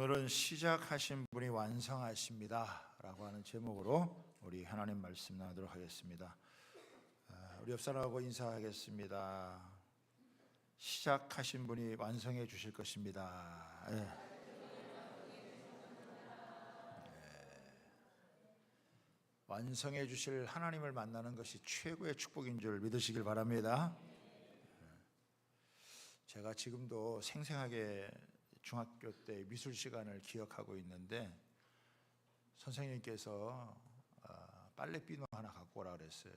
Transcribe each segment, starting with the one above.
오늘은 시작하신 분이 완성하십니다 라고 하는 제목으로 우리 하나님 말씀 나누도록 하겠습니다. 우리 옆 사람하고 인사하겠습니다. 시작하신 분이 완성해 주실 것입니다. 완성해 주실 하나님을 만나는 것이 최고의 축복인 줄 믿으시길 바랍니다. 제가 지금도 생생하게 중학교 때 미술 시간을 기억하고 있는데 선생님께서 빨래 비누 하나 갖고 오라 그랬어요.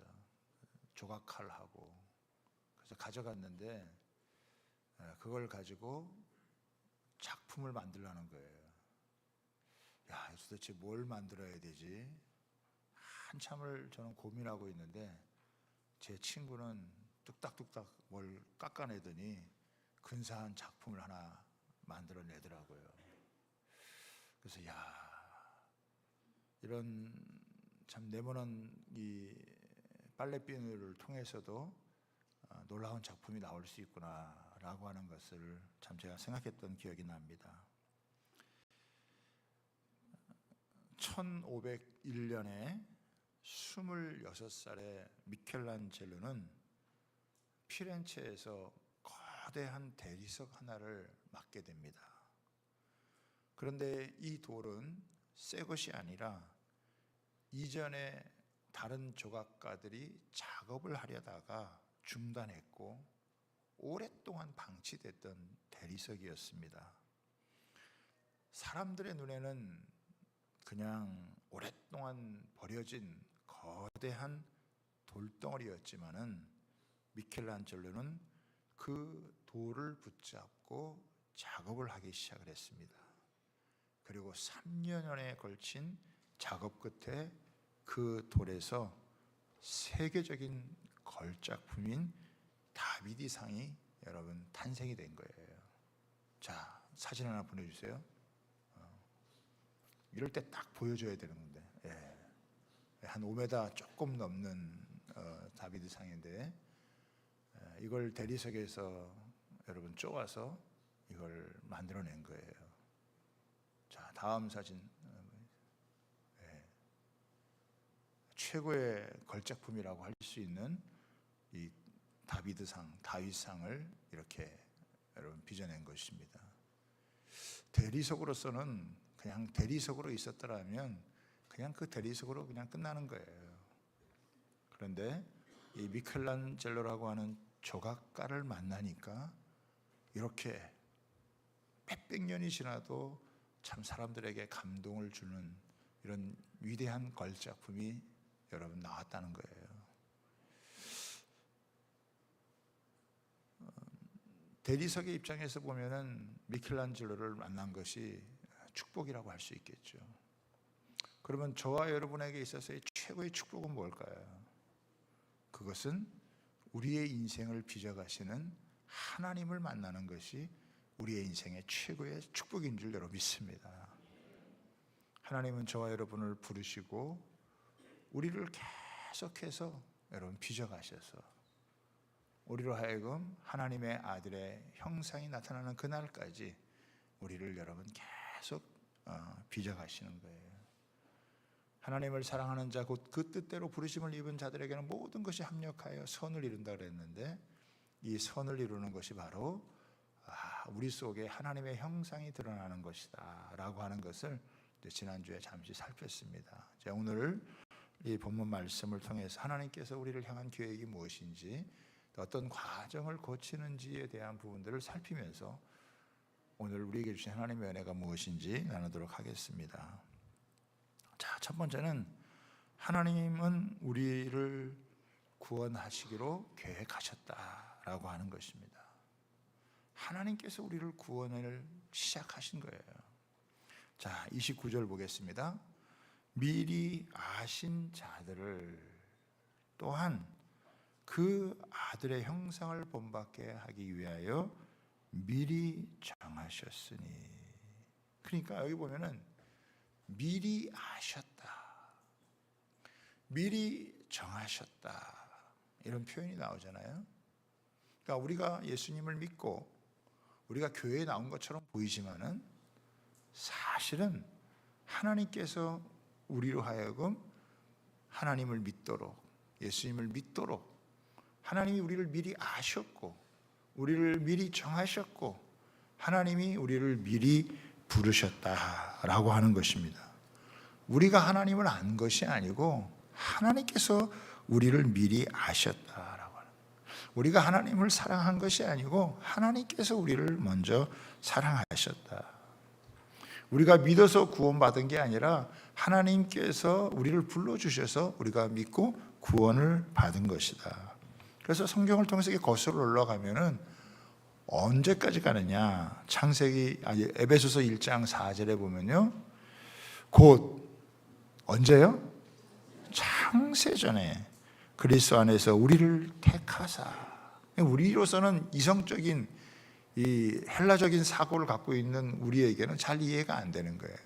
조각칼하고. 그래서 가져갔는데 그걸 가지고 작품을 만들라는 거예요. 야, 도대체 뭘 만들어야 되지? 한참을 저는 고민하고 있는데 제 친구는 뚝딱뚝딱 뭘 깎아내더니 근사한 작품을 하나 만들어내더라고요. 그래서 이런 참 네모난 이 빨래비누를 통해서도 놀라운 작품이 나올 수 있구나라고 하는 것을 참 제가 생각했던 기억이 납니다. 1501년에 26살의 미켈란젤로는 피렌체에서 거대한 대리석 하나를 맡게 됩니다. 그런데 이 돌은 새 것이 아니라 이전에 다른 조각가들이 작업을 하려다가 중단했고 오랫동안 방치됐던 대리석이었습니다. 사람들의 눈에는 그냥 오랫동안 버려진 거대한 돌덩어리였지만은 미켈란젤로는 그 돌을 붙잡고 작업을 하기 시작을 했습니다. 그리고 3년여에 걸친 작업 끝에 그 돌에서 세계적인 걸작품인 다비드상이 여러분 탄생이 된 거예요. 자, 사진 하나 보내주세요. 이럴 때 딱 보여줘야 되는 건데, 한 5m 조금 넘는 다비드상인데 이걸 대리석에서 여러분 쪼아서 이걸 만들어낸 거예요. 자, 다음 사진. 최고의 걸작품이라고 할 수 있는 이 다비드상, 다윗상을 이렇게 여러분 빚어낸 것입니다. 대리석으로서는 그냥 대리석으로 있었더라면 그냥 그 대리석으로 그냥 끝나는 거예요. 그런데 이 미켈란젤로라고 하는 조각가를 만나니까 이렇게 몇백 년이 지나도 참 사람들에게 감동을 주는 이런 위대한 걸작품이 여러분 나왔다는 거예요. 대리석의 입장에서 보면은 미켈란젤로를 만난 것이 축복이라고 할 수 있겠죠. 그러면 저와 여러분에게 있어서의 최고의 축복은 뭘까요? 그것은 우리의 인생을 빚어가시는 하나님을 만나는 것이 우리의 인생의 최고의 축복인 줄 여러분 믿습니다. 하나님은 저와 여러분을 부르시고 우리를 계속해서 여러분 빚어가셔서 우리로 하여금 하나님의 아들의 형상이 나타나는 그날까지 우리를 여러분 계속 빚어가시는 거예요. 하나님을 사랑하는 자 곧 그 뜻대로 부르심을 입은 자들에게는 모든 것이 합력하여 선을 이룬다 그랬는데 이 선을 이루는 것이 바로 우리 속에 하나님의 형상이 드러나는 것이다 라고 하는 것을 지난주에 잠시 살폈습니다. 오늘 이 본문 말씀을 통해서 하나님께서 우리를 향한 계획이 무엇인지 어떤 과정을 거치는지에 대한 부분들을 살피면서 오늘 우리에게 주신 하나님의 은혜가 무엇인지 나누도록 하겠습니다. 자, 첫 번째는 하나님은 우리를 구원하시기로 계획하셨다라고 하는 것입니다. 하나님께서 우리를 구원을 시작하신 거예요. 자, 29절 보겠습니다. 미리 아신 자들을 또한 그 아들의 형상을 본받게 하기 위하여 미리 정하셨으니. 그러니까 여기 보면은 미리 아셨다, 미리 정하셨다 이런 표현이 나오잖아요. 그러니까 우리가 예수님을 믿고 우리가 교회에 나온 것처럼 보이지만은 사실은 하나님께서 우리로 하여금 하나님을 믿도록, 예수님을 믿도록 하나님이 우리를 미리 아셨고, 우리를 미리 정하셨고, 하나님이 우리를 미리 부르셨다라고 하는 것입니다. 우리가 하나님을 안 것이 아니고 하나님께서 우리를 미리 아셨다라고 하는, 우리가 하나님을 사랑한 것이 아니고 하나님께서 우리를 먼저 사랑하셨다. 우리가 믿어서 구원받은 게 아니라 하나님께서 우리를 불러주셔서 우리가 믿고 구원을 받은 것이다. 그래서 성경을 통해서 거슬러 올라가면은 언제까지 가느냐? 에베소서 1장 4절에 보면요, 곧 언제요? 창세전에 그리스도 안에서 우리를 택하사. 우리로서는 이성적인 이 헬라적인 사고를 갖고 있는 우리에게는 잘 이해가 안 되는 거예요.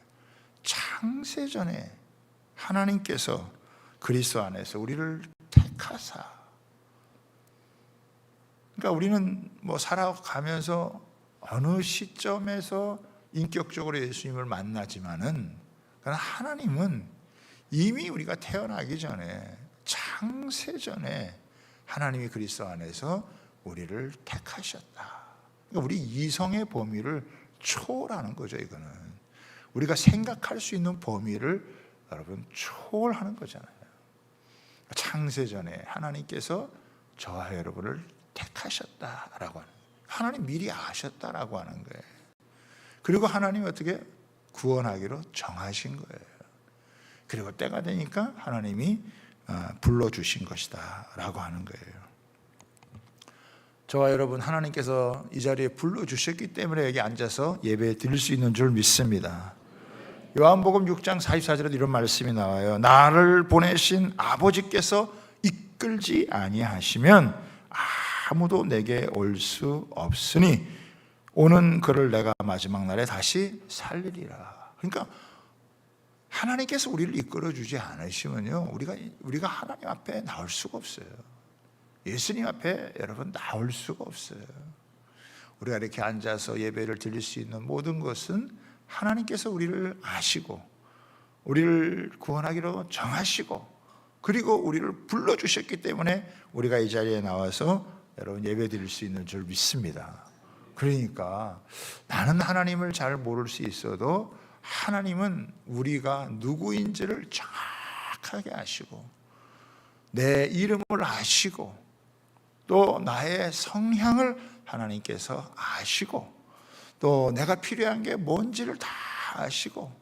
창세전에 하나님께서 그리스도 안에서 우리를 택하사. 그러니까 우리는 살아가면서 어느 시점에서 인격적으로 예수님을 만나지만은, 그러나 하나님은 이미 우리가 태어나기 전에, 창세전에 하나님이 그리스도 안에서 우리를 택하셨다. 그러니까 우리 이성의 범위를 초월하는 거죠. 이거는 우리가 생각할 수 있는 범위를 여러분 초월하는 거잖아요. 창세전에 하나님께서 저와 여러분을 택하셨다라고 하는, 하나님 미리 아셨다라고 하는 거예요. 그리고 하나님이 어떻게 구원하기로 정하신 거예요. 그리고 때가 되니까 하나님이 불러주신 것이다 라고 하는 거예요. 저와 여러분, 하나님께서 이 자리에 불러주셨기 때문에 여기 앉아서 예배 드릴 수 있는 줄 믿습니다. 요한복음 6장 44절에 이런 말씀이 나와요. 나를 보내신 아버지께서 이끌지 아니하시면 아무도 내게 올 수 없으니 오는 그를 내가 마지막 날에 다시 살리리라. 그러니까 하나님께서 우리를 이끌어주지 않으시면요, 우리가 하나님 앞에 나올 수가 없어요. 예수님 앞에 여러분 나올 수가 없어요. 우리가 이렇게 앉아서 예배를 드릴 수 있는 모든 것은 하나님께서 우리를 아시고 우리를 구원하기로 정하시고 그리고 우리를 불러주셨기 때문에 우리가 이 자리에 나와서 여러분 예배 드릴 수 있는 줄 믿습니다. 그러니까 나는 하나님을 잘 모를 수 있어도 하나님은 우리가 누구인지를 정확하게 아시고 내 이름을 아시고 또 나의 성향을 하나님께서 아시고 또 내가 필요한 게 뭔지를 다 아시고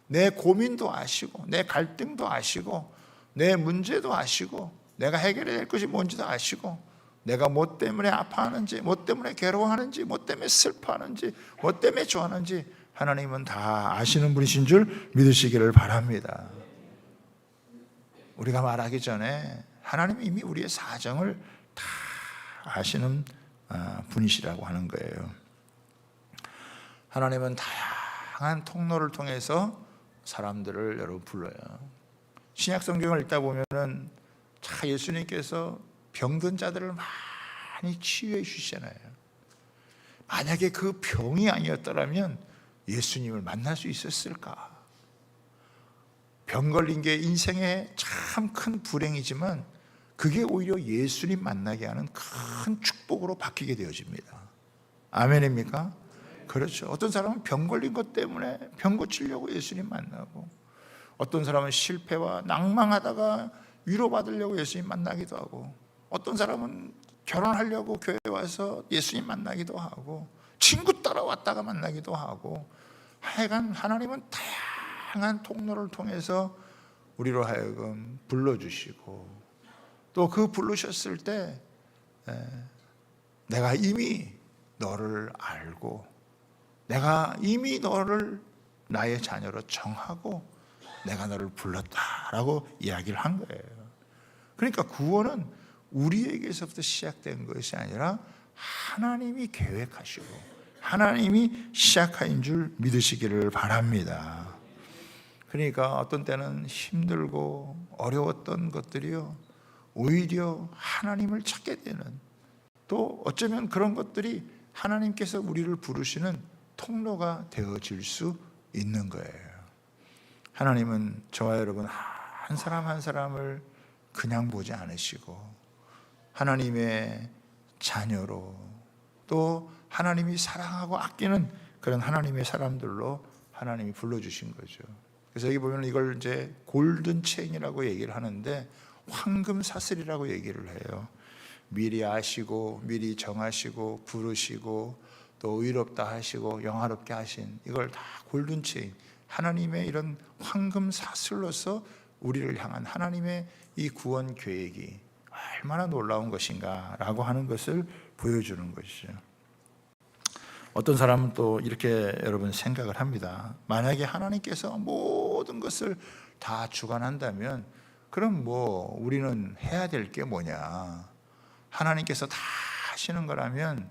내 고민도 아시고 내 갈등도 아시고 내 문제도 아시고 내가 해결해야 될 것이 뭔지도 아시고 내가 뭐 때문에 아파하는지 뭐 때문에 괴로워하는지 뭐 때문에 슬퍼하는지 뭐 때문에 좋아하는지 하나님은 다 아시는 분이신 줄 믿으시기를 바랍니다. 우리가 말하기 전에 하나님이 이미 우리의 사정을 다 아시는 분이시라고 하는 거예요. 하나님은 다양한 통로를 통해서 사람들을 여러분 불러요. 신약 성경을 읽다 보면은 예수님께서 병든 자들을 많이 치유해 주시잖아요. 만약에 그 병이 아니었더라면 예수님을 만날 수 있었을까? 병 걸린 게 인생의 참 큰 불행이지만 그게 오히려 예수님 만나게 하는 큰 축복으로 바뀌게 되어집니다. 아멘입니까? 그렇죠. 어떤 사람은 병 걸린 것 때문에 병 고치려고 예수님 만나고 어떤 사람은 실패와 낭망하다가 위로받으려고 예수님 만나기도 하고 어떤 사람은 결혼하려고 교회에 와서 예수님 만나기도 하고 친구 따라왔다가 만나기도 하고 하여간 하나님은 다양한 통로를 통해서 우리로 하여금 불러주시고 또 그 부르셨을 때 내가 이미 너를 알고 내가 이미 너를 나의 자녀로 정하고 내가 너를 불렀다라고 이야기를 한 거예요. 그러니까 구원은 우리에게서부터 시작된 것이 아니라 하나님이 계획하시고 하나님이 시작한 줄 믿으시기를 바랍니다. 그러니까 어떤 때는 힘들고 어려웠던 것들이요 오히려 하나님을 찾게 되는, 또 어쩌면 그런 것들이 하나님께서 우리를 부르시는 통로가 되어질 수 있는 거예요. 하나님은 저와 여러분 한 사람 한 사람을 그냥 보지 않으시고 하나님의 자녀로 또 하나님이 사랑하고 아끼는 그런 하나님의 사람들로 하나님이 불러주신 거죠. 그래서 여기 보면 이걸 이제 골든 체인이라고 얘기를 하는데 황금 사슬이라고 얘기를 해요. 미리 아시고 미리 정하시고 부르시고 또 의롭다 하시고 영화롭게 하신 이걸 다 골든 체인, 하나님의 이런 황금 사슬로서 우리를 향한 하나님의 이 구원 계획이 얼마나 놀라운 것인가라고 하는 것을 보여주는 것이죠. 어떤 사람은 또 이렇게 여러분 생각을 합니다. 만약에 하나님께서 모든 것을 다 주관한다면 그럼 뭐 우리는 해야 될 게 뭐냐? 하나님께서 다 하시는 거라면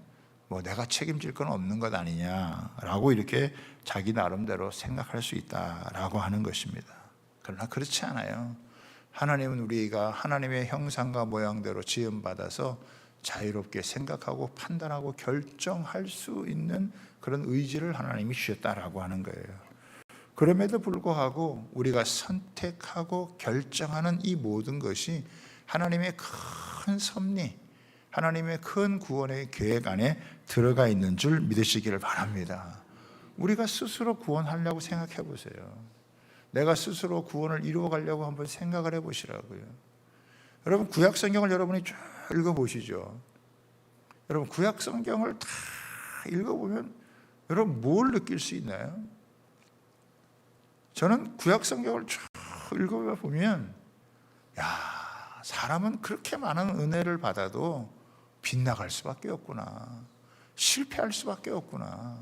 뭐 내가 책임질 건 없는 것 아니냐라고 이렇게 자기 나름대로 생각할 수 있다라고 하는 것입니다. 그러나 그렇지 않아요. 하나님은 우리가 하나님의 형상과 모양대로 지음받아서 자유롭게 생각하고 판단하고 결정할 수 있는 그런 의지를 하나님이 주셨다라고 하는 거예요. 그럼에도 불구하고 우리가 선택하고 결정하는 이 모든 것이 하나님의 큰 섭리, 하나님의 큰 구원의 계획 안에 들어가 있는 줄 믿으시기를 바랍니다. 우리가 스스로 구원하려고 생각해 보세요. 내가 스스로 구원을 이루어 가려고 한번 생각을 해 보시라고요. 여러분 구약 성경을 여러분이 쭉 읽어 보시죠. 여러분 구약 성경을 다 읽어 보면 여러분 뭘 느낄 수 있나요? 저는 구약 성경을 쭉 읽어 보면 야, 사람은 그렇게 많은 은혜를 받아도 빗나갈 수밖에 없구나. 실패할 수밖에 없구나.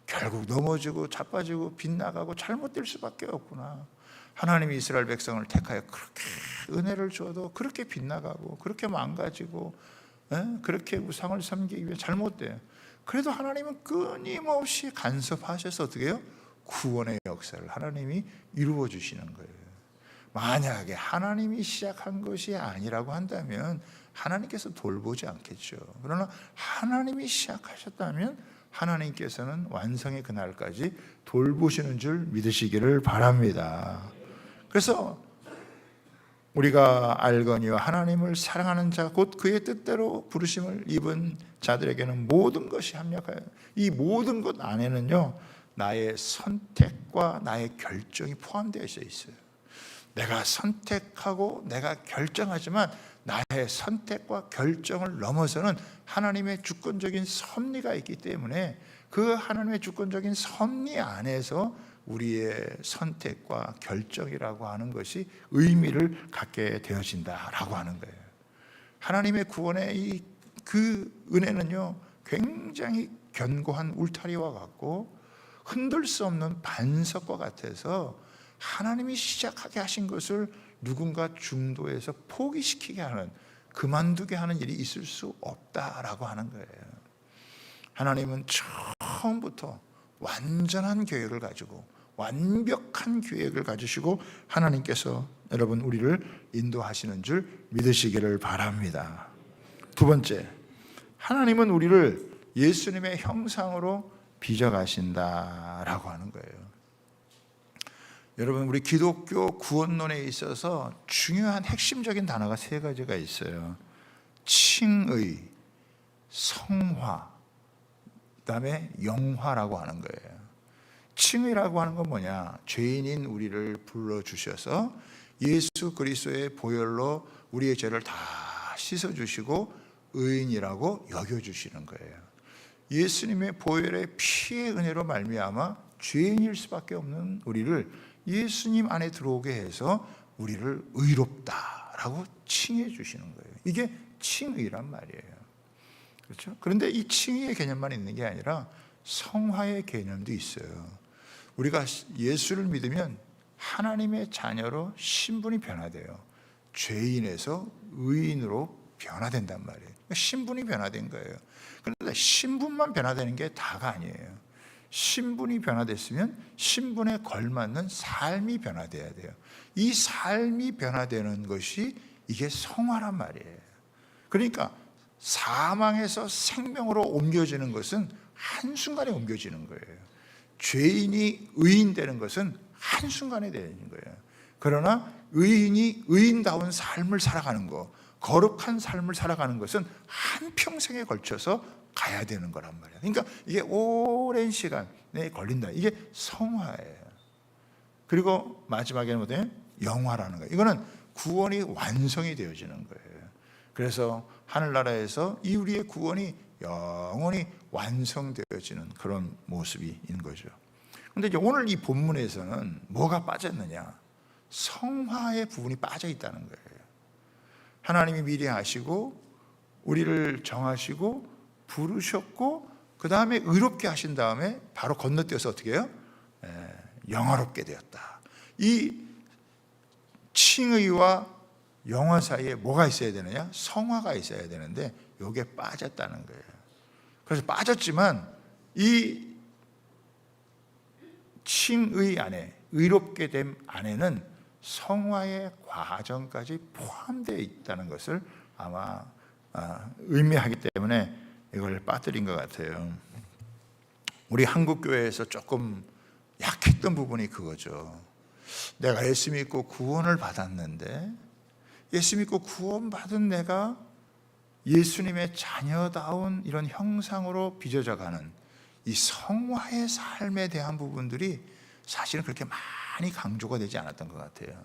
결국 넘어지고 자빠지고 빗나가고 잘못될 수밖에 없구나. 하나님이 이스라엘 백성을 택하여 그렇게 은혜를 줘도 그렇게 빗나가고 그렇게 망가지고 그렇게 우상을 섬기기 위해 잘못돼요. 그래도 하나님은 끊임없이 간섭하셔서 어떻게 해요? 구원의 역사를 하나님이 이루어 주시는 거예요. 만약에 하나님이 시작한 것이 아니라고 한다면 하나님께서 돌보지 않겠죠. 그러나 하나님이 시작하셨다면 하나님께서는 완성의 그날까지 돌보시는 줄 믿으시기를 바랍니다. 그래서 우리가 알거니와 하나님을 사랑하는 자 곧 그의 뜻대로 부르심을 입은 자들에게는 모든 것이 합력하여 이 모든 것 안에는요 나의 선택과 나의 결정이 포함되어 있어요. 내가 선택하고 내가 결정하지만 나의 선택과 결정을 넘어서는 하나님의 주권적인 섭리가 있기 때문에 그 하나님의 주권적인 섭리 안에서 우리의 선택과 결정이라고 하는 것이 의미를 갖게 되어진다라고 하는 거예요. 하나님의 구원의 그 은혜는요 굉장히 견고한 울타리와 같고 흔들 수 없는 반석과 같아서 하나님이 시작하게 하신 것을 누군가 중도에서 포기시키게 하는, 그만두게 하는 일이 있을 수 없다라고 하는 거예요. 하나님은 처음부터 완전한 계획을 가지고 완벽한 계획을 가지시고 하나님께서 여러분 우리를 인도하시는 줄 믿으시기를 바랍니다. 두 번째, 하나님은 우리를 예수님의 형상으로 빚어가신다라고 하는 거예요. 여러분 우리 기독교 구원론에 있어서 중요한 핵심적인 단어가 세 가지가 있어요. 칭의, 성화, 그다음에 영화라고 하는 거예요. 칭의라고 하는 건 뭐냐? 죄인인 우리를 불러주셔서 예수 그리스도의 보혈로 우리의 죄를 다 씻어주시고 의인이라고 여겨주시는 거예요. 예수님의 보혈의 피의 은혜로 말미암아 죄인일 수밖에 없는 우리를 예수님 안에 들어오게 해서 우리를 의롭다라고 칭해 주시는 거예요. 이게 칭의란 말이에요. 그렇죠? 그런데 이 칭의의 개념만 있는 게 아니라 성화의 개념도 있어요. 우리가 예수를 믿으면 하나님의 자녀로 신분이 변화돼요. 죄인에서 의인으로 변화된단 말이에요. 신분이 변화된 거예요. 그런데 신분만 변화되는 게 다가 아니에요. 신분이 변화됐으면 신분에 걸맞는 삶이 변화돼야 돼요. 이 삶이 변화되는 것이 이게 성화란 말이에요. 그러니까 사망에서 생명으로 옮겨지는 것은 한순간에 옮겨지는 거예요. 죄인이 의인 되는 것은 한순간에 되는 거예요. 그러나 의인이 의인다운 삶을 살아가는 거, 거룩한 삶을 살아가는 것은 한평생에 걸쳐서 가야 되는 거란 말이에요. 그러니까 이게 오랜 시간에 걸린다. 이게 성화예요. 그리고 마지막에는 뭐예요? 영화라는 거예요. 이거는 구원이 완성이 되어지는 거예요. 그래서 하늘나라에서 이 우리의 구원이 영원히 완성되어지는 그런 모습이 있는 거죠. 그런데 이제 오늘 이 본문에서는 뭐가 빠졌느냐? 성화의 부분이 빠져 있다는 거예요. 하나님이 미리 아시고 우리를 정하시고 부르셨고 그 다음에 의롭게 하신 다음에 바로 건너뛰어서 어떻게 해요? 영화롭게 되었다. 이 칭의와 영화 사이에 뭐가 있어야 되느냐? 성화가 있어야 되는데 이게 빠졌다는 거예요. 그래서 빠졌지만 이 칭의 안에, 의롭게 됨 안에는 성화의 과정까지 포함되어 있다는 것을 아마 의미하기 때문에 이걸 빠뜨린 것 같아요. 우리 한국교회에서 조금 약했던 부분이 그거죠. 내가 예수 믿고 구원을 받았는데 예수 믿고 구원받은 내가 예수님의 자녀다운 이런 형상으로 빚어져가는 이 성화의 삶에 대한 부분들이 사실은 그렇게 많이 강조가 되지 않았던 것 같아요.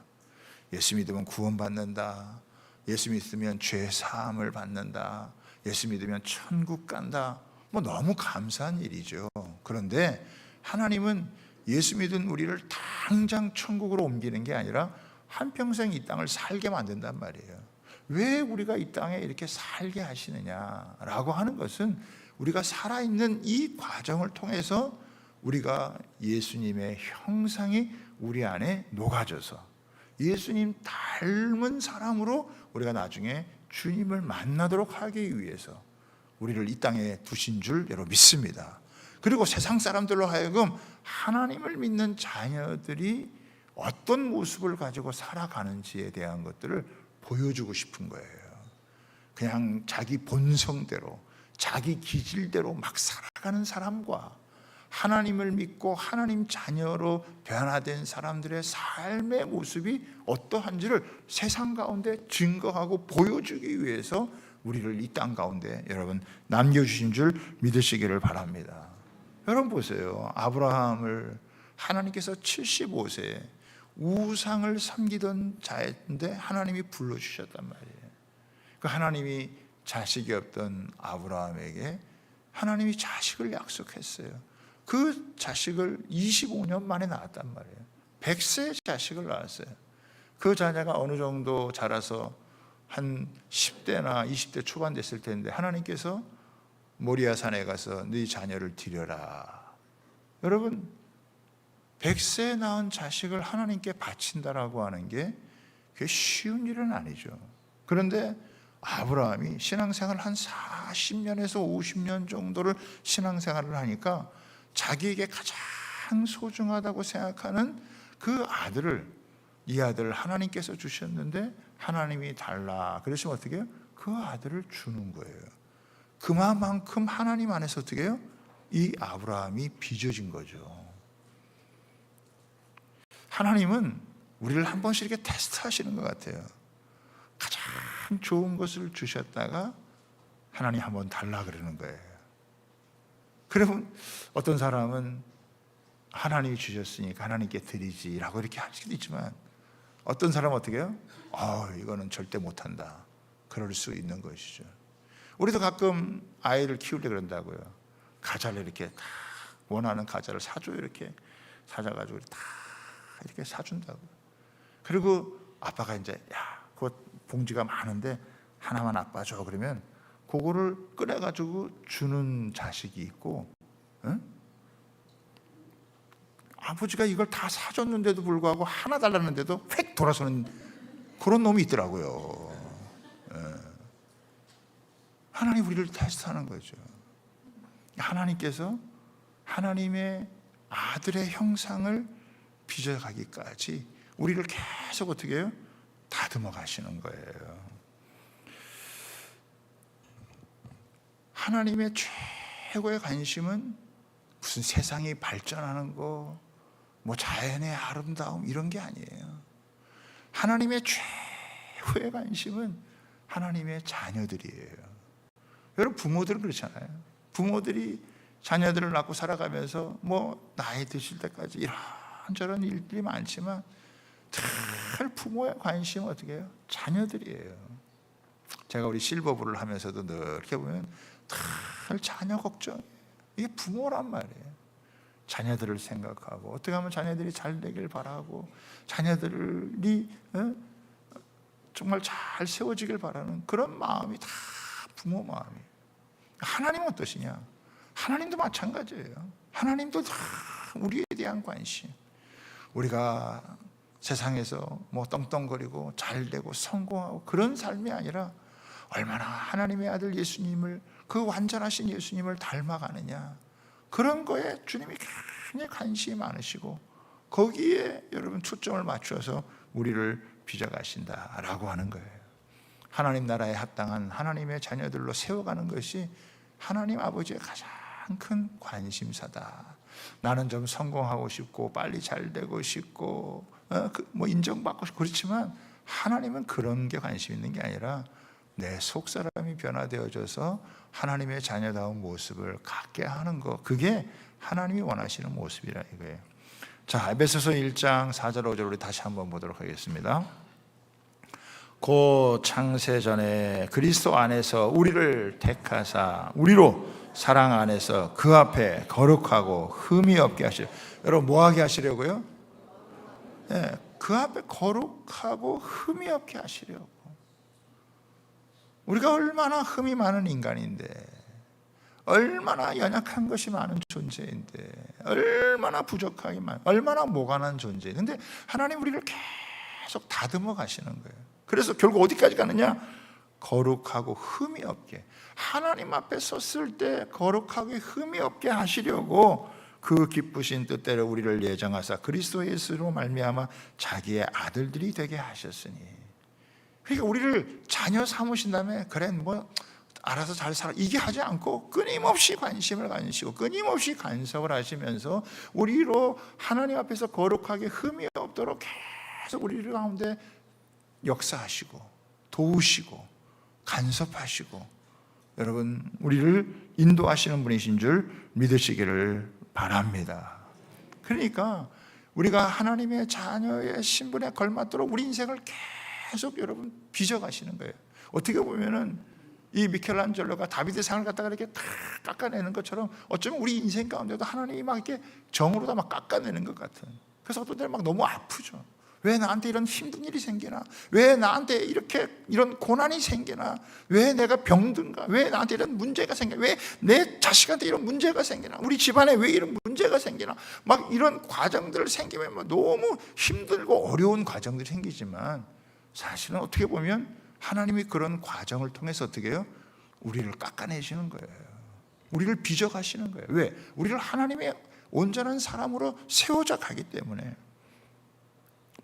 예수 믿으면 구원받는다, 예수 믿으면 죄 사함을 받는다, 예수 믿으면 천국 간다, 뭐 너무 감사한 일이죠. 그런데 하나님은 예수 믿은 우리를 당장 천국으로 옮기는 게 아니라 한평생 이 땅을 살게 만든단 말이에요. 왜 우리가 이 땅에 이렇게 살게 하시느냐라고 하는 것은 우리가 살아있는 이 과정을 통해서 우리가 예수님의 형상이 우리 안에 녹아져서 예수님 닮은 사람으로 우리가 나중에 주님을 만나도록 하기 위해서 우리를 이 땅에 두신 줄 여러분 믿습니다. 그리고 세상 사람들로 하여금 하나님을 믿는 자녀들이 어떤 모습을 가지고 살아가는지에 대한 것들을 보여주고 싶은 거예요. 그냥 자기 본성대로 자기 기질대로 막 살아가는 사람과 하나님을 믿고 하나님 자녀로 변화된 사람들의 삶의 모습이 어떠한지를 세상 가운데 증거하고 보여주기 위해서 우리를 이 땅 가운데 여러분 남겨주신 줄 믿으시기를 바랍니다. 여러분 보세요. 아브라함을 하나님께서 75세에 우상을 섬기던 자인데 하나님이 불러주셨단 말이에요. 그 하나님이 자식이 없던 아브라함에게 하나님이 자식을 약속했어요. 그 자식을 25년 만에 낳았단 말이에요. 100세 자식을 낳았어요. 그 자녀가 어느 정도 자라서 한 10대나 20대 초반 됐을 텐데 하나님께서 모리아 산에 가서 네 자녀를 드려라. 여러분 100세 낳은 자식을 하나님께 바친다라고 하는 게 그게 쉬운 일은 아니죠. 그런데 아브라함이 신앙생활을 한 40년에서 50년 정도를 신앙생활을 하니까 자기에게 가장 소중하다고 생각하는 그 아들을, 이 아들을 하나님께서 주셨는데 하나님이 달라 그러시면 어떻게 해요? 그 아들을 주는 거예요. 그만큼 하나님 안에서 어떻게 해요? 이 아브라함이 빚어진 거죠. 하나님은 우리를 한 번씩 이렇게 테스트하시는 것 같아요. 가장 좋은 것을 주셨다가 하나님 한번 달라 그러는 거예요. 그러면 어떤 사람은 하나님이 주셨으니까 하나님께 드리지라고 이렇게 할 수도 있지만 어떤 사람은 어떻게 해요? 이거는 절대 못한다. 그럴 수 있는 것이죠. 우리도 가끔 아이를 키울 때 그런다고요. 과자를 이렇게 다 원하는 과자를 사줘요. 이렇게 사줘가지고 다 이렇게 사준다고. 그리고 아빠가 이제 그 봉지가 많은데 하나만 아빠 줘 그러면 그거를 꺼내가지고 주는 자식이 있고, 응? 아버지가 이걸 다 사줬는데도 불구하고 하나 달랐는데도 휙 돌아서는 그런 놈이 있더라고요. 하나님 우리를 테스트하는 거죠. 하나님께서 하나님의 아들의 형상을 빚어가기까지 우리를 계속 어떻게 해요? 다듬어 가시는 거예요. 하나님의 최고의 관심은 무슨 세상이 발전하는 거, 뭐 자연의 아름다움 이런 게 아니에요. 하나님의 최후의 관심은 하나님의 자녀들이에요. 여러분, 부모들은 그렇잖아요. 부모들이 자녀들을 낳고 살아가면서 뭐 나이 드실 때까지 이런저런 일들이 많지만 늘 부모의 관심은 어떻게 해요? 자녀들이에요. 제가 우리 실버부를 하면서도 늘 이렇게 보면 늘 자녀 걱정이에요. 이게 부모란 말이에요. 자녀들을 생각하고 어떻게 하면 자녀들이 잘 되길 바라고 자녀들이 정말 잘 세워지길 바라는 그런 마음이 다 부모 마음이에요. 하나님은 어떠시냐? 하나님도 마찬가지예요. 하나님도 다 우리에 대한 관심. 우리가 세상에서 뭐 떵떵거리고 잘되고 성공하고 그런 삶이 아니라 얼마나 하나님의 아들 예수님을, 그 완전하신 예수님을 닮아가느냐, 그런 거에 주님이 굉장히 관심이 많으시고 거기에 여러분 초점을 맞춰서 우리를 빚어가신다라고 하는 거예요. 하나님 나라에 합당한 하나님의 자녀들로 세워가는 것이 하나님 아버지의 가장 큰 관심사다. 나는 좀 성공하고 싶고 빨리 잘 되고 싶고 뭐 인정받고 싶고 그렇지만 하나님은 그런 게 관심 있는 게 아니라 내 속사람이 변화되어져서 하나님의 자녀다운 모습을 갖게 하는 것, 그게 하나님이 원하시는 모습이라 이거예요. 자, 에베소서 1장 4절 5절 우리 다시 한번 보도록 하겠습니다. 고 창세 전에 그리스도 안에서 우리를 택하사 우리로 사랑 안에서 그 앞에 거룩하고 흠이 없게 하시려. 여러분 뭐 하게 하시려고요? 네, 그 앞에 거룩하고 흠이 없게 하시려고. 우리가 얼마나 흠이 많은 인간인데, 얼마나 연약한 것이 많은 존재인데, 얼마나 부족하기 많은, 얼마나 모가난 존재인데, 근데 하나님 우리를 계속 다듬어 가시는 거예요. 그래서 결국 어디까지 가느냐? 거룩하고 흠이 없게, 하나님 앞에 섰을 때 거룩하게 흠이 없게 하시려고 그 기쁘신 뜻대로 우리를 예정하사 그리스도 예수로 말미암아 자기의 아들들이 되게 하셨으니. 그러니까 우리를 자녀 삼으신 다음에 그래 뭐 알아서 잘 살아 이게 하지 않고 끊임없이 관심을 가지시고 끊임없이 간섭을 하시면서 우리로 하나님 앞에서 거룩하게 흠이 없도록 계속 우리 가운데 역사하시고 도우시고 간섭하시고 여러분 우리를 인도하시는 분이신 줄 믿으시기를 바랍니다. 그러니까 우리가 하나님의 자녀의 신분에 걸맞도록 우리 인생을 계속 여러분 빚어가시는 거예요. 어떻게 보면은 이 미켈란젤로가 다비드의 상을 갖다가 이렇게 다 깎아내는 것처럼 어쩌면 우리 인생 가운데도 하나님이 막 이렇게 정으로 다 막 깎아내는 것 같은. 그래서 어떤 때는 막 너무 아프죠. 왜 나한테 이런 힘든 일이 생기나? 왜 나한테 이런 고난이 생기나? 왜 내가 병든가? 왜 나한테 이런 문제가 생기나? 왜 내 자식한테 이런 문제가 생기나? 우리 집안에 왜 이런 문제가 생기나? 막 이런 과정들 생기면 막 너무 힘들고 어려운 과정들이 생기지만 사실은 어떻게 보면 하나님이 그런 과정을 통해서 어떻게 해요? 우리를 깎아내시는 거예요. 우리를 빚어가시는 거예요. 왜? 우리를 하나님의 온전한 사람으로 세워져 가기 때문에.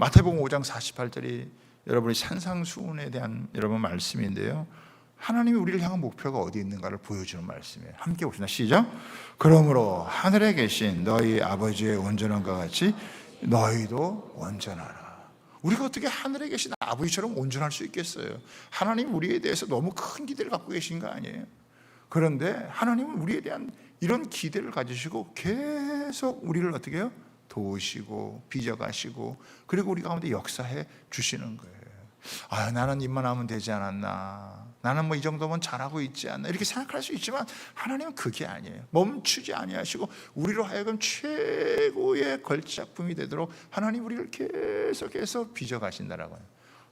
마태복음 5장 48절이 여러분의 산상수훈에 대한 여러분 말씀인데요, 하나님이 우리를 향한 목표가 어디 있는가를 보여주는 말씀이에요. 함께 봅시다. 시작. 그러므로 하늘에 계신 너희 아버지의 온전함과 같이 너희도 온전하라. 우리가 어떻게 하늘에 계신 아버지처럼 온전할 수 있겠어요? 하나님 우리에 대해서 너무 큰 기대를 갖고 계신 거 아니에요? 그런데 하나님은 우리에 대한 이런 기대를 가지시고 계속 우리를 어떻게 해요? 도우시고 빚어가시고 그리고 우리 가운데 역사해 주시는 거예요. 아, 나는 입만 하면 되지 않았나, 나는 뭐 이 정도면 잘하고 있지 않나 이렇게 생각할 수 있지만 하나님은 그게 아니에요. 멈추지 아니하시고 우리로 하여금 최고의 걸작품이 되도록 하나님 우리를 계속해서 빚어가신다라고 해요.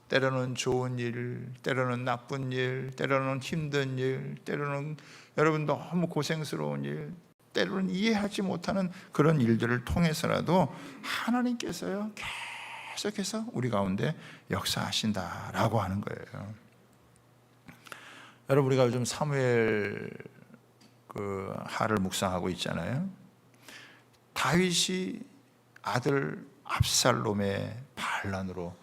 때로는 좋은 일, 때로는 나쁜 일, 때로는 힘든 일, 때로는 여러분 너무 고생스러운 일, 때로는 이해하지 못하는 그런 일들을 통해서라도 하나님께서요 계속해서 우리 가운데 역사하신다라고 하는 거예요. 여러분 우리가 요즘 사무엘 그 하를 묵상하고 있잖아요. 다윗이 아들 압살롬의 반란으로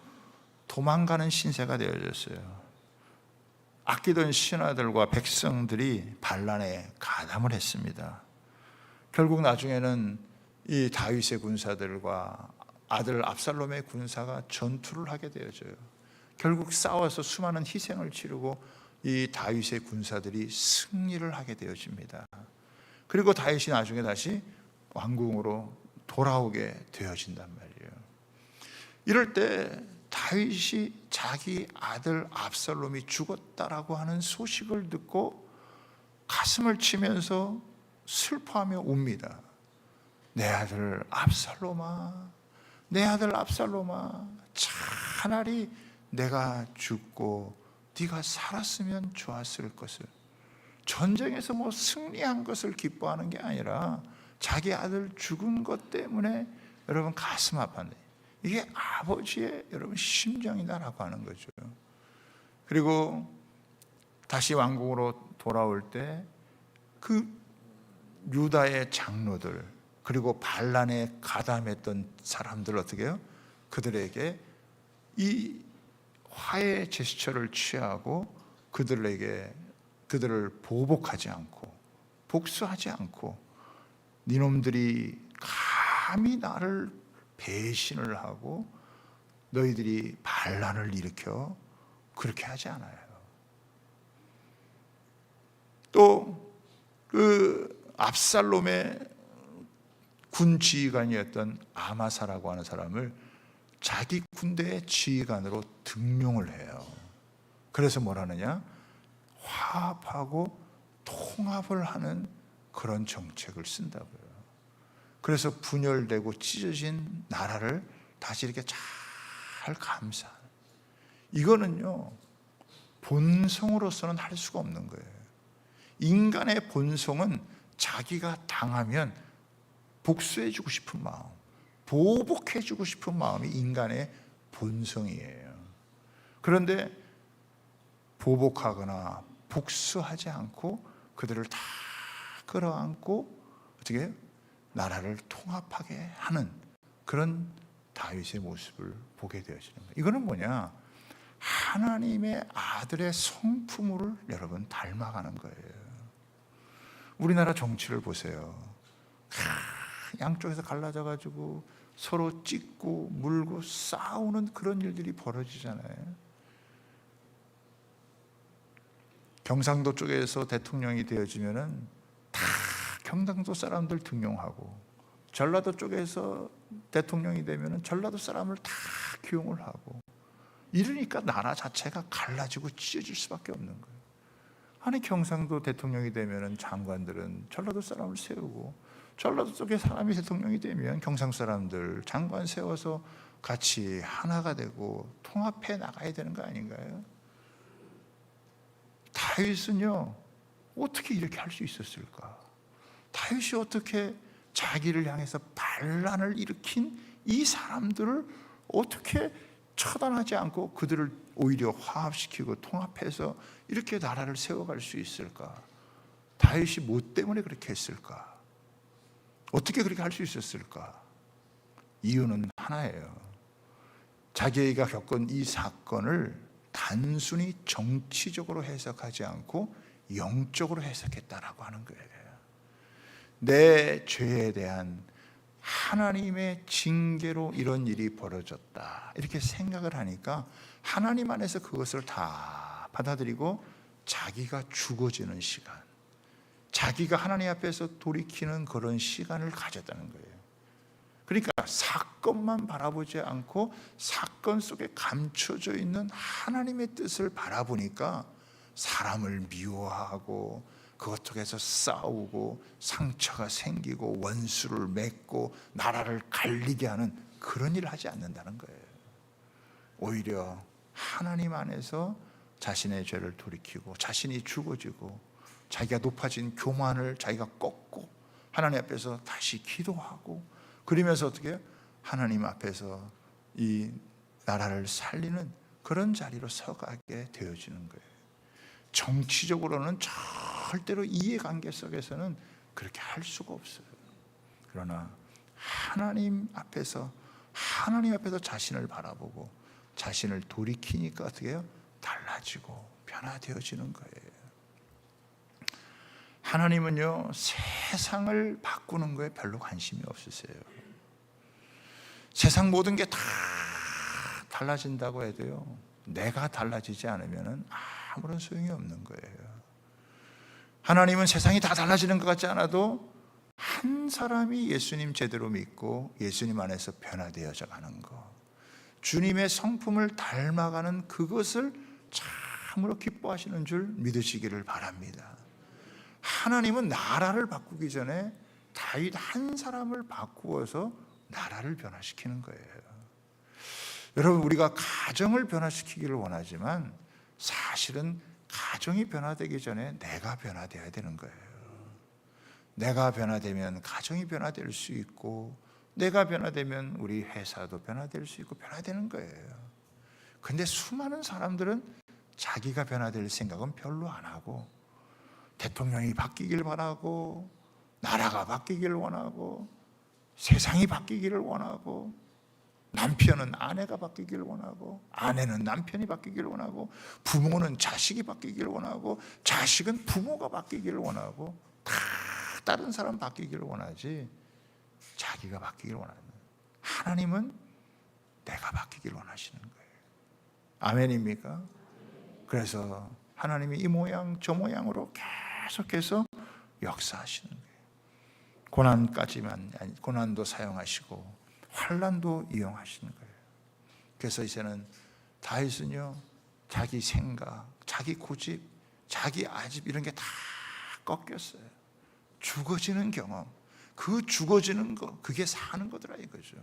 도망가는 신세가 되어졌어요. 아끼던 신하들과 백성들이 반란에 가담을 했습니다. 결국 나중에는 이 다윗의 군사들과 아들 압살롬의 군사가 전투를 하게 되어져요. 결국 싸워서 수많은 희생을 치르고 이 다윗의 군사들이 승리를 하게 되어집니다. 그리고 다윗이 나중에 다시 왕궁으로 돌아오게 되어진단 말이에요. 이럴 때 다윗이 자기 아들 압살롬이 죽었다라고 하는 소식을 듣고 가슴을 치면서 슬퍼하며 웁니다. 내 아들 압살롬아, 내 아들 압살롬아, 차라리 내가 죽고 네가 살았으면 좋았을 것을. 전쟁에서 승리한 것을 기뻐하는 게 아니라 자기 아들 죽은 것 때문에 여러분 가슴 아팠네. 이게 아버지의 여러분 심정이다라고 하는 거죠. 그리고 다시 왕궁으로 돌아올 때 그 유다의 장로들 그리고 반란에 가담했던 사람들 어떻게 해요? 그들에게 이 화해 제스처를 취하고 그들을 보복하지 않고 복수하지 않고 니놈들이 감히 나를 배신을 하고 너희들이 반란을 일으켜 그렇게 하지 않아요. 또 그 압살롬의 군 지휘관이었던 아마사라고 하는 사람을 자기 군대의 지휘관으로 등용을 해요. 그래서 뭘 하느냐? 화합하고 통합을 하는 그런 정책을 쓴다고요. 그래서 분열되고 찢어진 나라를 다시 이렇게 잘 감싸는, 이거는요 본성으로서는 할 수가 없는 거예요. 인간의 본성은 자기가 당하면 복수해주고 싶은 마음, 보복해주고 싶은 마음이 인간의 본성이에요. 그런데 보복하거나 복수하지 않고 그들을 다 끌어안고 어떻게 해요? 나라를 통합하게 하는 그런 다윗의 모습을 보게 되어지는 거예요. 이거는 뭐냐? 하나님의 아들의 성품을 여러분 닮아가는 거예요. 우리나라 정치를 보세요. 양쪽에서 갈라져가지고 서로 찢고 물고 싸우는 그런 일들이 벌어지잖아요. 경상도 쪽에서 대통령이 되어지면은 다 경상도 사람들 등용하고, 전라도 쪽에서 대통령이 되면은 전라도 사람을 다 기용을 하고, 이러니까 나라 자체가 갈라지고 찢어질 수밖에 없는 거예요. 아니 경상도 대통령이 되면은 장관들은 전라도 사람을 세우고, 전라도 쪽에 사람이 대통령이 되면 경상도 사람들 장관 세워서 같이 하나가 되고 통합해 나가야 되는 거 아닌가요? 다윗은요 어떻게 이렇게 할 수 있었을까? 다윗이 어떻게 자기를 향해서 반란을 일으킨 이 사람들을 어떻게 처단하지 않고 그들을 오히려 화합시키고 통합해서 이렇게 나라를 세워갈 수 있을까? 다윗이 뭐 때문에 그렇게 했을까? 어떻게 그렇게 할 수 있었을까? 이유는 하나예요. 자기가 겪은 이 사건을 단순히 정치적으로 해석하지 않고 영적으로 해석했다라고 하는 거예요. 내 죄에 대한 하나님의 징계로 이런 일이 벌어졌다 이렇게 생각을 하니까 하나님 안에서 그것을 다 받아들이고 자기가 죽어지는 시간, 자기가 하나님 앞에서 돌이키는 그런 시간을 가졌다는 거예요. 그러니까 사건만 바라보지 않고 사건 속에 감춰져 있는 하나님의 뜻을 바라보니까 사람을 미워하고 그것 속에서 싸우고 상처가 생기고 원수를 맺고 나라를 갈리게 하는 그런 일을 하지 않는다는 거예요. 오히려 하나님 안에서 자신의 죄를 돌이키고 자신이 죽어지고 자기가 높아진 교만을 자기가 꺾고 하나님 앞에서 다시 기도하고, 그러면서 어떻게 해요? 하나님 앞에서 이 나라를 살리는 그런 자리로 서가게 되어지는 거예요. 정치적으로는 절대로 이해관계 속에서는 그렇게 할 수가 없어요. 그러나 하나님 앞에서 자신을 바라보고 자신을 돌이키니까 어떻게 해요? 달라지고 변화되어지는 거예요. 하나님은요, 세상을 바꾸는 거에 별로 관심이 없으세요. 세상 모든 게 다 달라진다고 해도요, 내가 달라지지 않으면 아무런 소용이 없는 거예요. 하나님은 세상이 다 달라지는 것 같지 않아도 한 사람이 예수님 제대로 믿고 예수님 안에서 변화되어져 가는 것, 주님의 성품을 닮아가는 그것을 참으로 기뻐하시는 줄 믿으시기를 바랍니다. 하나님은 나라를 바꾸기 전에 다윗 한 사람을 바꾸어서 나라를 변화시키는 거예요. 여러분, 우리가 가정을 변화시키기를 원하지만 사실은 가정이 변화되기 전에 내가 변화되어야 되는 거예요. 내가 변화되면 가정이 변화될 수 있고, 내가 변화되면 우리 회사도 변화될 수 있고 변화되는 거예요. 근데 수많은 사람들은 자기가 변화될 생각은 별로 안 하고, 대통령이 바뀌길 바라고, 나라가 바뀌길 원하고, 세상이 바뀌기를 원하고, 남편은 아내가 바뀌기를 원하고, 아내는 남편이 바뀌기를 원하고, 부모는 자식이 바뀌기를 원하고, 자식은 부모가 바뀌기를 원하고, 다 다른 사람 바뀌기를 원하지 자기가 바뀌기를 원하는 거예요. 하나님은 내가 바뀌기를 원하시는 거예요. 아멘입니까? 그래서 하나님이 이 모양 저 모양으로 계속해서 역사하시는 거예요. 고난도 사용하시고 환난도 이용하시는 거예요. 그래서 이제는 다윗은요, 자기 생각, 자기 고집, 자기 아집 이런 게 다 꺾였어요. 죽어지는 경험, 그 죽어지는 거, 그게 사는 거더라 이거죠.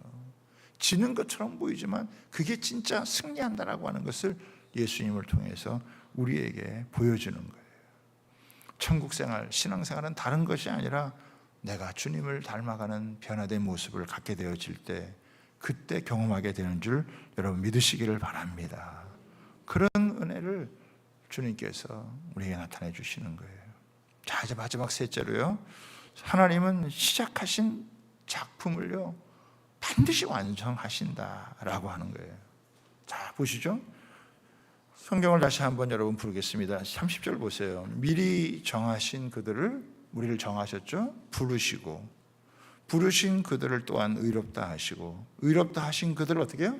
지는 것처럼 보이지만 그게 진짜 승리한다라고 하는 것을 예수님을 통해서 우리에게 보여주는 거예요. 천국생활, 신앙생활은 다른 것이 아니라 내가 주님을 닮아가는 변화된 모습을 갖게 되어질 때, 그때 경험하게 되는 줄 여러분 믿으시기를 바랍니다. 그런 은혜를 주님께서 우리에게 나타내 주시는 거예요. 자, 이제 마지막 셋째로요, 하나님은 시작하신 작품을요 반드시 완성하신다라고 하는 거예요. 자, 보시죠. 성경을 다시 한번 여러분 부르겠습니다. 30절 보세요. 미리 정하신 그들을, 우리를 정하셨죠? 부르신 그들을 또한 의롭다 하시고, 의롭다 하신 그들을 어떻게 해요?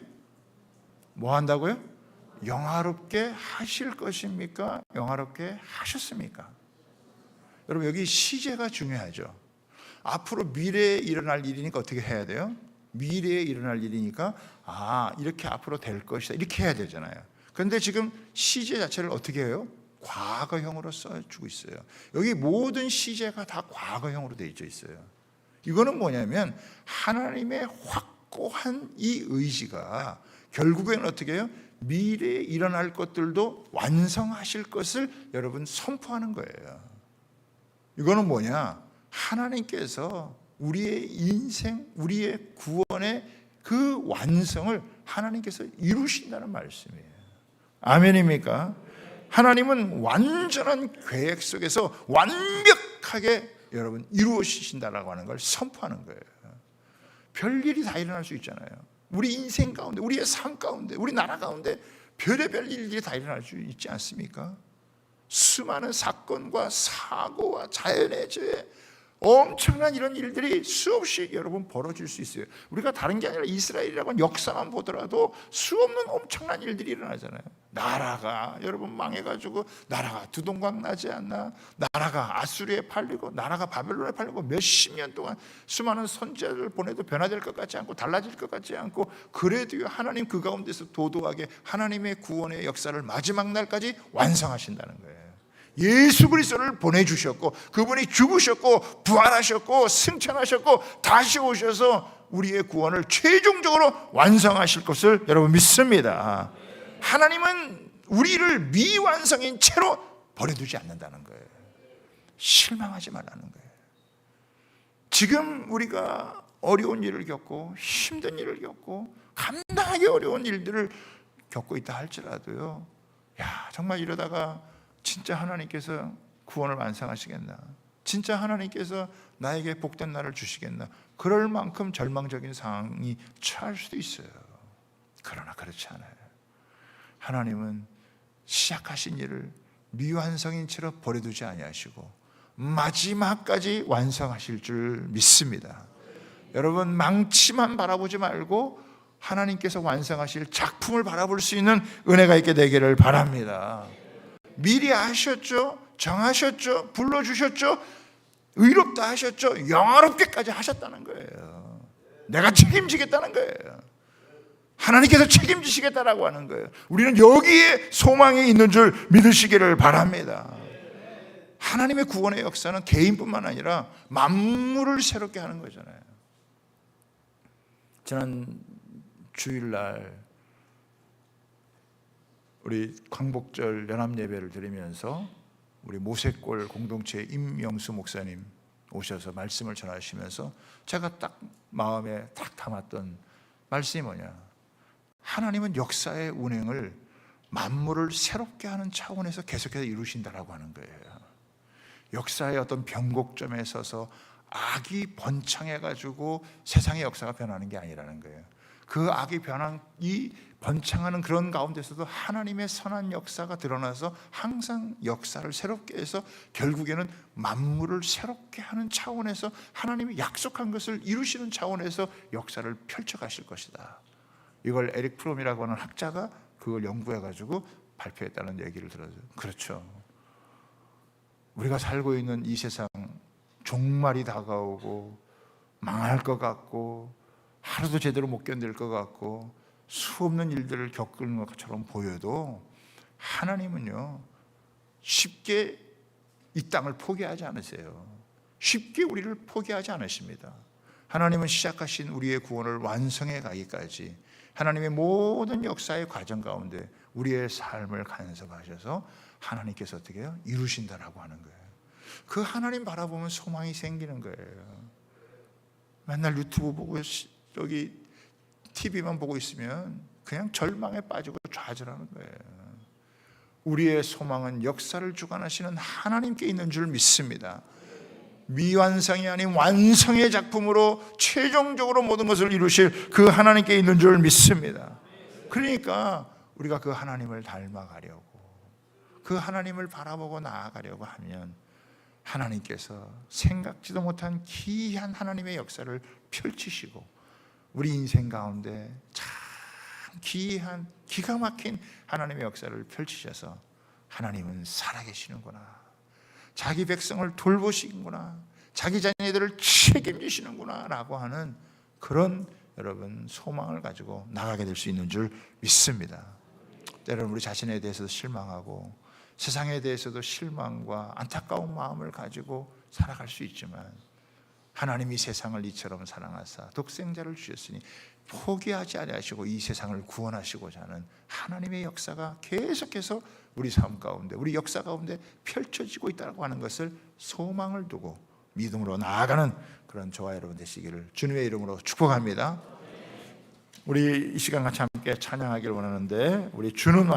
뭐 한다고요? 영화롭게 하실 것입니까? 영화롭게 하셨습니까? 여러분, 여기 시제가 중요하죠. 앞으로 미래에 일어날 일이니까 어떻게 해야 돼요? 미래에 일어날 일이니까 이렇게 앞으로 될 것이다 이렇게 해야 되잖아요. 그런데 지금 시제 자체를 어떻게 해요? 과거형으로 써주고 있어요. 여기 모든 시제가 다 과거형으로 되어 있어요. 이거는 뭐냐면 하나님의 확고한 이 의지가 결국에는 어떻게 해요? 미래에 일어날 것들도 완성하실 것을 여러분 선포하는 거예요. 이거는 뭐냐? 하나님께서 우리의 인생, 우리의 구원의 그 완성을 하나님께서 이루신다는 말씀이에요. 아멘입니까? 하나님은 완전한 계획 속에서 완벽하게 여러분 이루어지신다라고 하는 걸 선포하는 거예요. 별일이 다 일어날 수 있잖아요. 우리 인생 가운데, 우리의 삶 가운데, 우리 나라 가운데 별의별 일들이 다 일어날 수 있지 않습니까? 수많은 사건과 사고와 자연의 재해, 엄청난 이런 일들이 수없이 여러분 벌어질 수 있어요. 우리가 다른 게 아니라 이스라엘이라고 하는 역사만 보더라도 수없는 엄청난 일들이 일어나잖아요. 나라가 여러분 망해가지고 나라가 두동강 나지 않나, 나라가 아수리에 팔리고 나라가 바벨론에 팔리고 몇십 년 동안 수많은 선지자를 보내도 변화될 것 같지 않고 달라질 것 같지 않고, 그래도 하나님 그 가운데서 도도하게 하나님의 구원의 역사를 마지막 날까지 완성하신다는 거예요. 예수 그리스도를 보내주셨고, 그분이 죽으셨고 부활하셨고 승천하셨고 다시 오셔서 우리의 구원을 최종적으로 완성하실 것을 여러분 믿습니다. 하나님은 우리를 미완성인 채로 버려두지 않는다는 거예요. 실망하지 말라는 거예요. 지금 우리가 어려운 일을 겪고 힘든 일을 겪고 감당하기 어려운 일들을 겪고 있다 할지라도요, 정말 이러다가 진짜 하나님께서 구원을 완성하시겠나, 진짜 하나님께서 나에게 복된 날을 주시겠나, 그럴 만큼 절망적인 상황이 처할 수도 있어요. 그러나 그렇지 않아요. 하나님은 시작하신 일을 미완성인 채로 버려두지 아니하시고 마지막까지 완성하실 줄 믿습니다. 여러분, 망치만 바라보지 말고 하나님께서 완성하실 작품을 바라볼 수 있는 은혜가 있게 되기를 바랍니다. 미리 아셨죠? 정하셨죠? 불러주셨죠? 의롭다 하셨죠? 영화롭게까지 하셨다는 거예요. 내가 책임지겠다는 거예요. 하나님께서 책임지시겠다라고 하는 거예요. 우리는 여기에 소망이 있는 줄 믿으시기를 바랍니다. 하나님의 구원의 역사는 개인뿐만 아니라 만물을 새롭게 하는 거잖아요. 지난 주일날 우리 광복절 연합예배를 드리면서 우리 모세골 공동체 임영수 목사님 오셔서 말씀을 전하시면서 제가 딱 마음에 딱 담았던 말씀이 뭐냐, 하나님은 역사의 운행을 만물을 새롭게 하는 차원에서 계속해서 이루신다라고 하는 거예요. 역사의 어떤 변곡점에 서서 악이 번창해가지고 세상의 역사가 변하는 게 아니라는 거예요. 그 악이 이 번창하는 그런 가운데서도 하나님의 선한 역사가 드러나서 항상 역사를 새롭게 해서 결국에는 만물을 새롭게 하는 차원에서 하나님이 약속한 것을 이루시는 차원에서 역사를 펼쳐가실 것이다. 이걸 에릭 프롬이라고 하는 학자가 그걸 연구해가지고 발표했다는 얘기를 들어요. 그렇죠. 우리가 살고 있는 이 세상 종말이 다가오고 망할 것 같고 하루도 제대로 못 견딜 것 같고 수없는 일들을 겪는 것처럼 보여도 하나님은요 쉽게 이 땅을 포기하지 않으세요. 쉽게 우리를 포기하지 않으십니다. 하나님은 시작하신 우리의 구원을 완성해 가기까지 하나님의 모든 역사의 과정 가운데 우리의 삶을 간섭하셔서 하나님께서 어떻게 해요? 이루신다라고 하는 거예요. 그 하나님 바라보면 소망이 생기는 거예요. 맨날 유튜브 보고 여기 TV만 보고 있으면 그냥 절망에 빠지고 좌절하는 거예요. 우리의 소망은 역사를 주관하시는 하나님께 있는 줄 믿습니다. 미완성이 아닌 완성의 작품으로 최종적으로 모든 것을 이루실 그 하나님께 있는 줄 믿습니다. 그러니까 우리가 그 하나님을 닮아가려고, 그 하나님을 바라보고 나아가려고 하면 하나님께서 생각지도 못한 기이한 하나님의 역사를 펼치시고 우리 인생 가운데 참 기이한 기가 막힌 하나님의 역사를 펼치셔서 하나님은 살아계시는구나, 자기 백성을 돌보시는구나, 자기 자녀들을 책임지시는구나 라고 하는 그런 여러분 소망을 가지고 나가게 될 수 있는 줄 믿습니다. 때로는 우리 자신에 대해서도 실망하고 세상에 대해서도 실망과 안타까운 마음을 가지고 살아갈 수 있지만 하나님이 세상을 이처럼 사랑하사 독생자를 주셨으니 포기하지 아니하시고 이 세상을 구원하시고자 하는 하나님의 역사가 계속해서 우리 삶 가운데, 우리 역사 가운데 펼쳐지고 있다고 하는 것을 소망을 두고 믿음으로 나아가는 그런 저와 여러분 되시기를 주님의 이름으로 축복합니다. 우리 이 시간 같이 함께 찬양하기를 원하는데 우리 주는